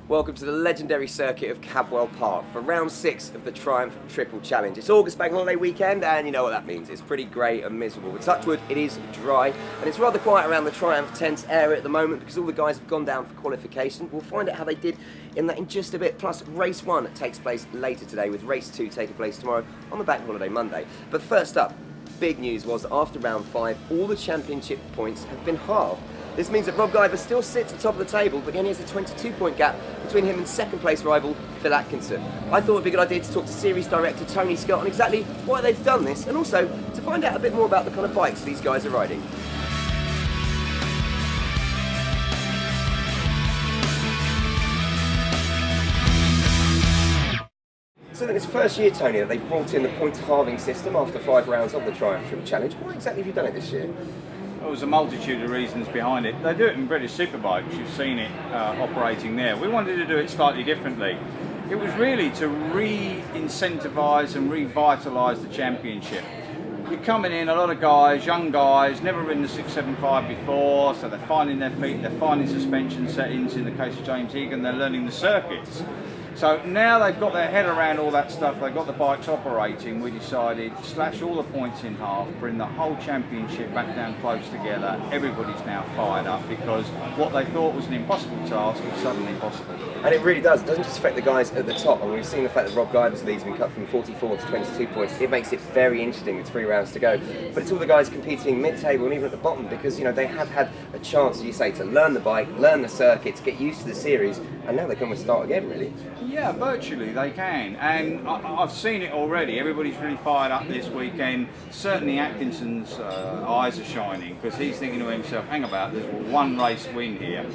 Welcome to the legendary circuit of Cadwell Park for round 6 of the Triumph Triple Challenge. It's August bank holiday weekend and you know what that means. It's pretty grey and miserable. With touch wood, it is dry and it's rather quiet around the Triumph Tents area at the moment because all the guys have gone down for qualification. We'll find out how they did in that in just a bit. Plus, race 1 takes place later today with race 2 taking place tomorrow on the bank holiday Monday. But first up, big news was that after round 5, all the championship points have been halved. This means that Rob Guiver still sits at the top of the table, but he only has a 22-point gap between him and second-place rival Phil Atkinson. I thought it would be a good idea to talk to series director Tony Scott on exactly why they've done this, and also to find out a bit more about the kind of bikes these guys are riding. So then it's the first year, Tony, that they've brought in the point halving system after 5 rounds of the Triumph Triple Challenge. Why exactly have you done it this year? There was a multitude of reasons behind it. They do it in British Superbikes, you've seen it operating there. We wanted to do it slightly differently. It was really to re-incentivise and revitalise the championship. You're coming in, a lot of guys, young guys, never ridden the 675 before, so they're finding their feet, they're finding suspension settings. In the case of James Egan, they're learning the circuits. So now they've got their head around all that stuff, they've got the bikes operating, we decided to slash all the points in half, bring the whole championship back down close together. Everybody's now fired up because what they thought was an impossible task is suddenly possible. And it really does. It doesn't just affect the guys at the top, and we've seen the fact that Rob Guiver's lead's been cut from 44 to 22 points. It makes it very interesting with 3 rounds to go. But it's all the guys competing mid-table and even at the bottom because, you know, they have had a chance, as you say, to learn the bike, learn the circuits, get used to the series, and now they can almost start again, really. Yeah, virtually they can, and I've seen it already. Everybody's really fired up this weekend. Certainly Atkinson's eyes are shining because he's thinking to himself, hang about, there's one race win here.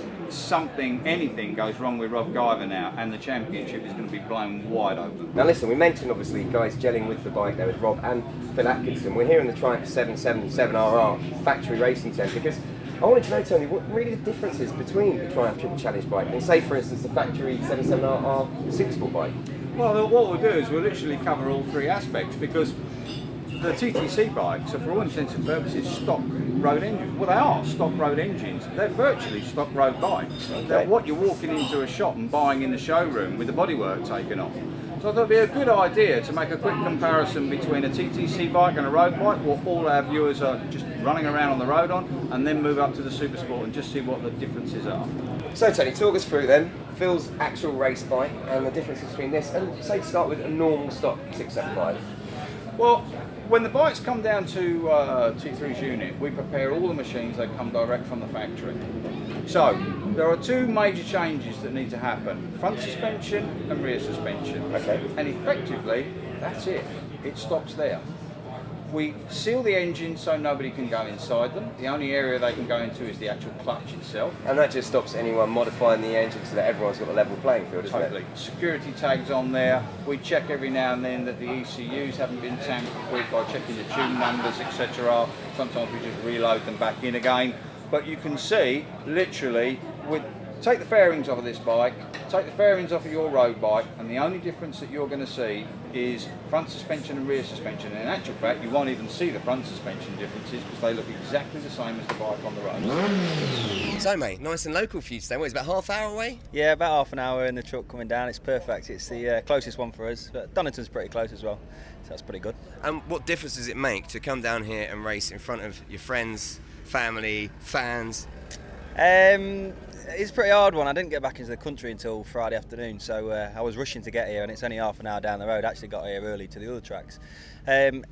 Anything goes wrong with Rob Guiver now and the championship is going to be blown wide open. Now listen, we mentioned obviously guys gelling with the bike there with Rob and Phil Atkinson. We're here in the Triumph 777RR factory racing centre because I wanted to know, Tony, what really the difference is between the Triumph Triple Challenge bike and say, for instance, the factory 77RR Supersport bike? Well, what we'll do is we'll literally cover all 3 aspects because the TTC bikes are, for all intents and purposes, stock road engines. Well, they are stock road engines. They're virtually stock road bikes. Okay. They're what you're walking into a shop and buying in the showroom with the bodywork taken off. So I thought it'd be a good idea to make a quick comparison between a TTC bike and a road bike, what all our viewers are just running around on the road on, and then move up to the Supersport and just see what the differences are. So Tony, talk us through then Phil's actual race bike and the differences between this and say to start with a normal stock 675. Well, when the bikes come down to T3's unit, we prepare all the machines, they come direct from the factory. So, there are 2 major changes that need to happen, front suspension and rear suspension. Okay. And effectively, that's it. It stops there. We seal the engine so nobody can go inside them. The only area they can go into is the actual clutch itself. And that just stops anyone modifying the engine so that everyone's got a level playing field, isn't Totally. it? Security tags on there. We check every now and then that the ECUs haven't been tampered with by checking the tune numbers, etc. Sometimes we just reload them back in again. But you can see, literally, take the fairings off of this bike, take the fairings off of your road bike, and the only difference that you're going to see is front suspension and rear suspension. And in actual fact, you won't even see the front suspension differences because they look exactly the same as the bike on the road. So mate, nice and local for you today. What, it's about half hour away? Yeah, about half an hour in the truck coming down. It's perfect. It's the closest one for us. But Donington's pretty close as well, so that's pretty good. And what difference does it make to come down here and race in front of your friends, family, fans? It's a pretty hard one. I didn't get back into the country until Friday afternoon, so I was rushing to get here, and it's only half an hour down the road. I actually got here early to the other tracks. I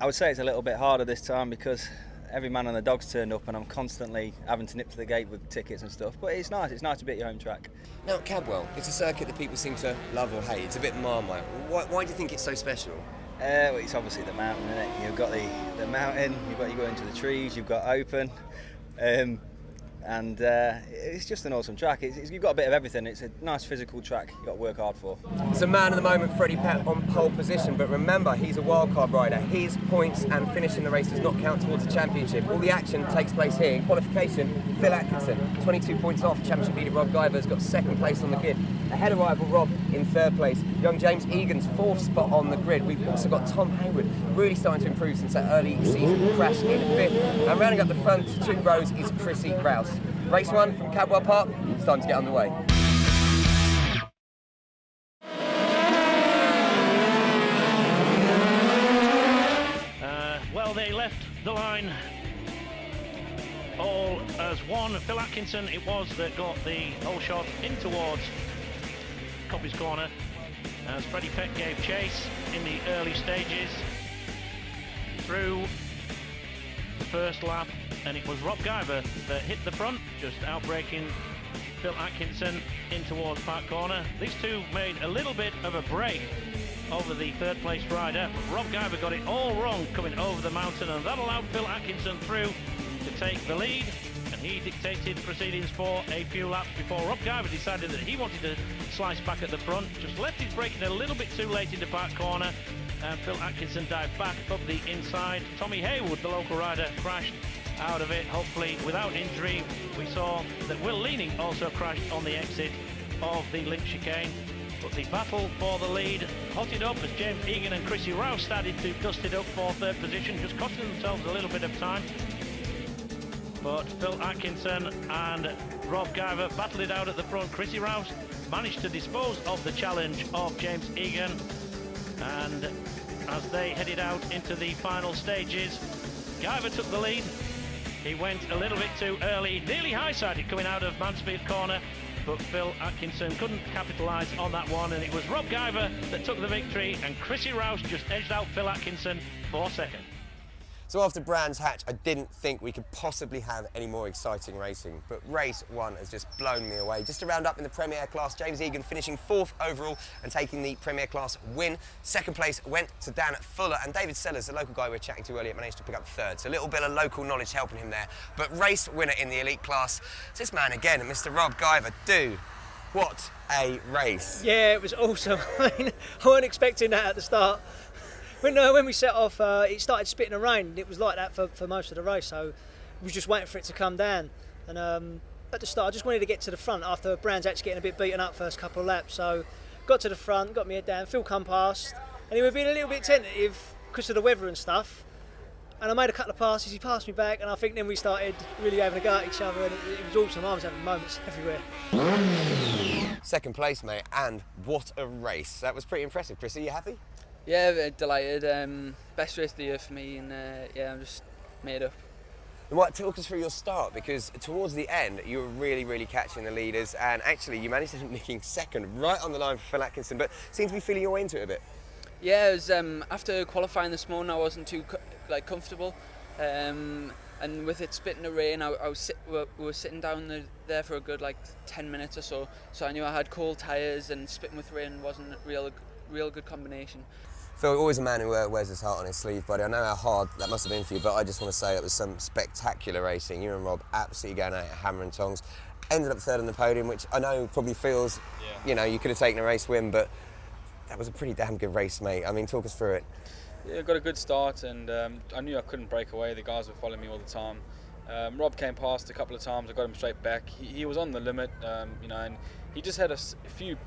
would say it's a little bit harder this time because every man and the dog's turned up and I'm constantly having to nip to the gate with tickets and stuff, but it's nice to be at your home track. Now Cadwell, it's a circuit that people seem to love or hate. It's a bit Marmite. Why do you think it's so special? Well, it's obviously the mountain, isn't it? You've got the mountain, you go into the trees, you've got open, and it's just an awesome track. You've got a bit of everything. It's a nice physical track you've got to work hard for. It's a man at the moment, Freddie Pat, on pole position, but remember, he's a wildcard rider. His points and finishing the race does not count towards the championship. All the action takes place here. In qualification, Phil Atkinson, 22 points off. Championship leader Rob Guiver has got 2nd place on the grid. Ahead of rival Rob in 3rd place. Young James Egan's 4th spot on the grid. We've also got Tom Hayward, really starting to improve since that early season crash in 5th. And rounding up the front 2 rows is Chrissy Rouse. Race 1 from Cadwell Park, it's time to get underway. won. Phil Atkinson it was that got the whole shot in towards Coppice Corner as Freddie Peck gave chase in the early stages through the first lap, and it was Rob Guiver that hit the front, just outbraking Phil Atkinson in towards Park Corner. These two made a little bit of a break over the third place rider. Rob Guiver got it all wrong coming over the mountain, and that allowed Phil Atkinson through to take the lead, and he dictated proceedings for a few laps before Rob Guiver decided that he wanted to slice back at the front, just left his braking a little bit too late into Park Corner, and Phil Atkinson dived back up the inside. Tommy Haywood, the local rider, crashed out of it, hopefully without injury. We saw that Will Leaning also crashed on the exit of the Link chicane. But the battle for the lead hotted up as James Egan and Chrissy Rouse started to dust it up for third position, just costing themselves a little bit of time. But Phil Atkinson and Rob Guiver battled it out at the front. Chrissy Rouse managed to dispose of the challenge of James Egan, and as they headed out into the final stages, Guiver took the lead. He went a little bit too early, nearly high-sided coming out of Mansfield Corner, but Phil Atkinson couldn't capitalise on that one, and it was Rob Guiver that took the victory, and Chrissy Rouse just edged out Phil Atkinson for second. So after Brands Hatch, I didn't think we could possibly have any more exciting racing, but race 1 has just blown me away. Just to round up in the Premier Class, James Egan finishing 4th overall and taking the Premier Class win. Second place went to Dan Fuller, and David Sellers, the local guy we were chatting to earlier, managed to pick up 3rd. So a little bit of local knowledge helping him there. But race winner in the elite class, it's this man again, Mr. Rob Guiver. Dude, what a race. Yeah, it was awesome. I mean, I wasn't expecting that at the start. When we set off, it started spitting rain, and it was like that for most of the race, so we was just waiting for it to come down. And at the start, I just wanted to get to the front after Brands actually getting a bit beaten up first couple of laps. So got to the front, got my head down, Phil come past, and he was being a little bit tentative because of the weather and stuff. And I made a couple of passes, he passed me back, and I think then we started really having a go at each other, and it was awesome. I was having moments everywhere. Second place, mate, and what a race. That was pretty impressive. Chris, are you happy? Yeah, delighted. Best race of the year for me, and yeah, I'm just made up. And what, talk us through your start, because towards the end you were really catching the leaders, and actually you managed to end up nicking second, right on the line for Phil Atkinson, but seems to be feeling your way into it a bit. Yeah, it was, after qualifying this morning, I wasn't too comfortable, and with it spitting the rain, we were sitting down there for a good 10 minutes or so. So I knew I had cold tyres, and spitting with rain wasn't a real good combination. Phil, always a man who wears his heart on his sleeve, buddy. I know how hard that must have been for you, but I just want to say it was some spectacular racing. You and Rob absolutely going at it, hammer and tongs. Ended up 3rd on the podium, which I know probably feels, you know, you could have taken a race win, but that was a pretty damn good race, mate. I mean, talk us through it. Yeah, got a good start, and I knew I couldn't break away. The guys were following me all the time. Rob came past a couple of times. I got him straight back. He was on the limit, you know, and he just had a few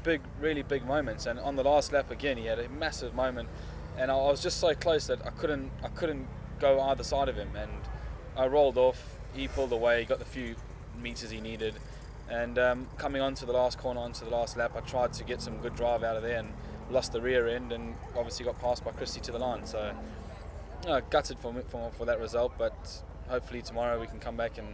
really big moments. And on the last lap again, he had a massive moment, and I was just so close that I couldn't go either side of him. And I rolled off. He pulled away. He got the few meters he needed, and coming onto the last corner, onto the last lap, I tried to get some good drive out of there and lost the rear end, and obviously got passed by Chrissy to the line. So, you know, gutted for that result, but hopefully tomorrow we can come back, and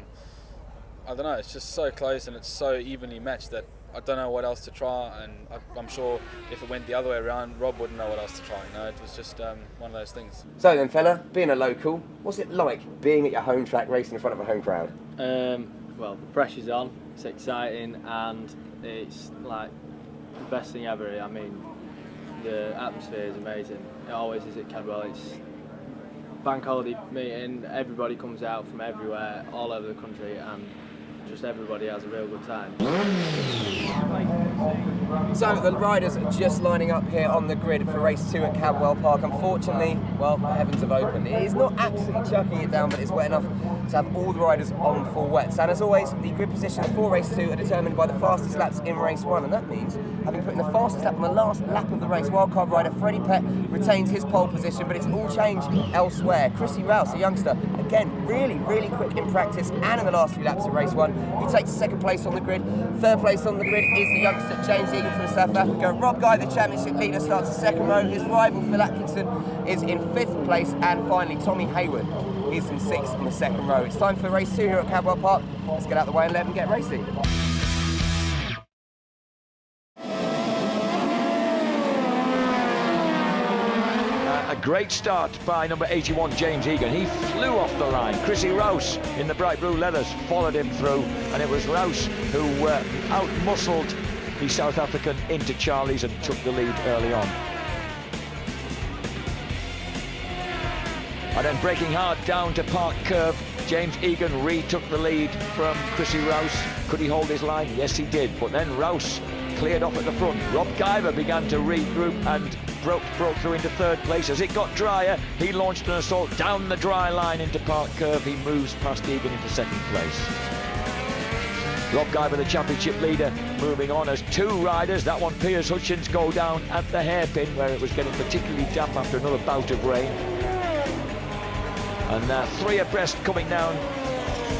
I don't know, it's just so close and it's so evenly matched that I don't know what else to try, and I'm sure if it went the other way around, Rob wouldn't know what else to try. You know, it was just one of those things. So then, fella, being a local, what's it like being at your home track racing in front of a home crowd? Well, the pressure's on, it's exciting, and it's like the best thing ever. I mean, the atmosphere is amazing. It always is at Cadwell. It's bank holiday meeting, everybody comes out from everywhere, all over the country, and just everybody has a real good time. So the riders are just lining up here on the grid for race 2 at Cadwell Park. Unfortunately, well, the heavens have opened. It is not absolutely chucking it down, but it's wet enough to have all the riders on full wets. And as always, the grid positions for race 2 are determined by the fastest laps in race 1, and that means having put in the fastest lap on the last lap of the race, wildcard rider Freddie Peck retains his pole position, but it's all changed elsewhere. Chrissy Rouse, a youngster, again, really quick in practice and in the last few laps of race 1. He takes second place on the grid. Third place on the grid is the youngster James Egan from South Africa. Rob Guy, the championship leader, starts a second row. His rival Phil Atkinson is in 5th place, and finally Tommy Haywood He's in 6th on the second row. It's time for race 2 here at Cadwell Park. Let's get out of the way and let them get racing. A great start by number 81, James Egan. He flew off the line. Chrissy Rouse in the bright blue leathers followed him through, and it was Rouse who out-muscled the South African into Charlie's and took the lead early on. And then braking hard down to Park Curve, James Egan retook the lead from Chrissy Rouse. Could he hold his line? Yes, he did. But then Rouse cleared off at the front. Rob Guiver began to regroup and broke through into 3rd place. As it got drier, he launched an assault down the dry line into Park Curve. He moves past Egan into 2nd place. Rob Guiver, the championship leader, moving on as 2 riders. That one, Piers Hutchins, go down at the hairpin where it was getting particularly damp after another bout of rain. And 3 abreast coming down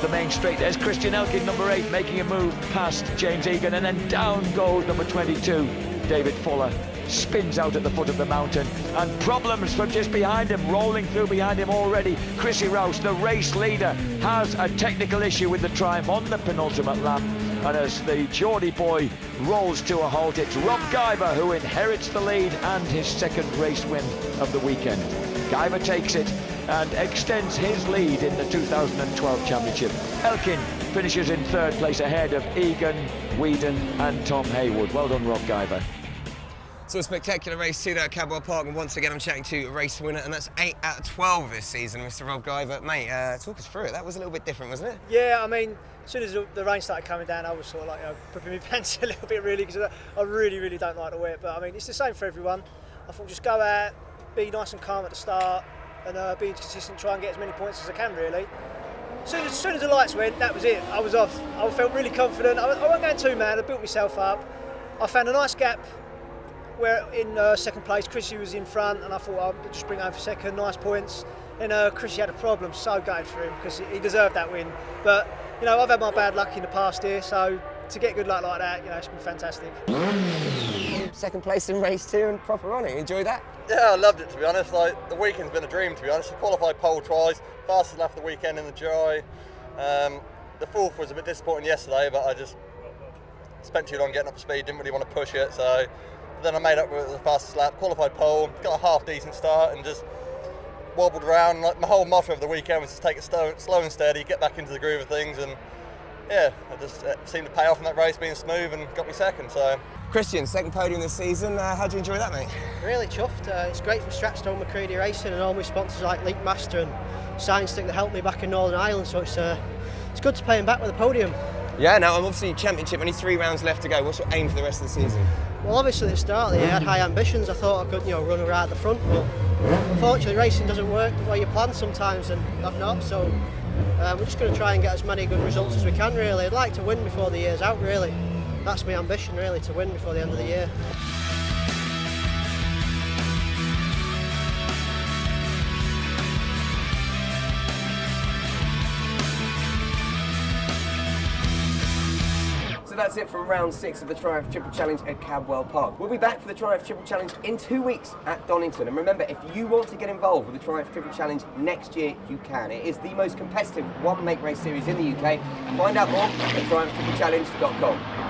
the main straight. There's Christian Elkin, number 8, making a move past James Egan, and then down goes number 22, David Fuller. Spins out at the foot of the mountain, and problems from just behind him, rolling through behind him already. Chrissy Rouse, the race leader, has a technical issue with the Triumph on the penultimate lap, and as the Geordie boy rolls to a halt, it's Rob Guiver who inherits the lead and his 2nd race win of the weekend. Guiver takes it and extends his lead in the 2012 championship. Elkin finishes in 3rd place ahead of Egan, Whedon and Tom Haywood. Well done, Rob Guiver. So a spectacular race 2 there at Cadwell Park, and once again I'm chatting to a race winner, and that's 8 out of 12 this season, Mr. Rob Guiver. Mate, talk us through it. That was a little bit different, wasn't it? Yeah, I mean, as soon as the rain started coming down, I was sort of like, gripping my pants a little bit really, because I really don't like the wet. But I mean, it's the same for everyone. I thought just go out, be nice and calm at the start, and be consistent, try and get as many points as I can really. As soon as the lights went, that was it. I was off. I felt really confident. I wasn't going too mad. I built myself up. I found a nice gap where in 2nd place Chrissy was in front, and I thought I'll just bring home for 2nd, nice points. And Chrissy had a problem, so gutted for him because he deserved that win. But you know, I've had my bad luck in the past here, so to get good luck like that, you know, it's been fantastic. 2nd place in race 2 and proper running. Enjoyed that? Yeah, I loved it, to be honest. Like, the weekend's been a dream, to be honest. I qualified pole twice, fastest lap of the weekend in the dry. The 4th was a bit disappointing yesterday, but I just spent too long getting up to speed, didn't really want to push it, so then I made up with the fastest lap, qualified pole, got a half decent start and just wobbled around. Like, my whole motto of the weekend was to take it slow and steady, get back into the groove of things, and yeah, I just seemed to pay off in that race, being smooth, and got me 2nd. So. Christian, 2nd podium this season. How do you enjoy that, mate? Really chuffed. It's great for Stratstone McCready Racing and all my sponsors like Leak Master and Science Stick that helped me back in Northern Ireland. So it's good to pay him back with a podium. Yeah, now obviously championship, only 3 rounds left to go. What's your aim for the rest of the season? Well, obviously at the start of the year I had high ambitions. I thought I could, run right at the front, but unfortunately racing doesn't work the way you plan sometimes, and I've not. So we're just going to try and get as many good results as we can. Really, I'd like to win before the year's out. Really, that's my ambition. Really, to win before the end of the year. So that's it from round 6 of the Triumph Triple Challenge at Cadwell Park. We'll be back for the Triumph Triple Challenge in 2 weeks at Donington. And remember, if you want to get involved with the Triumph Triple Challenge next year, you can. It is the most competitive one-make race series in the UK. Find out more at triumphtriplechallenge.com.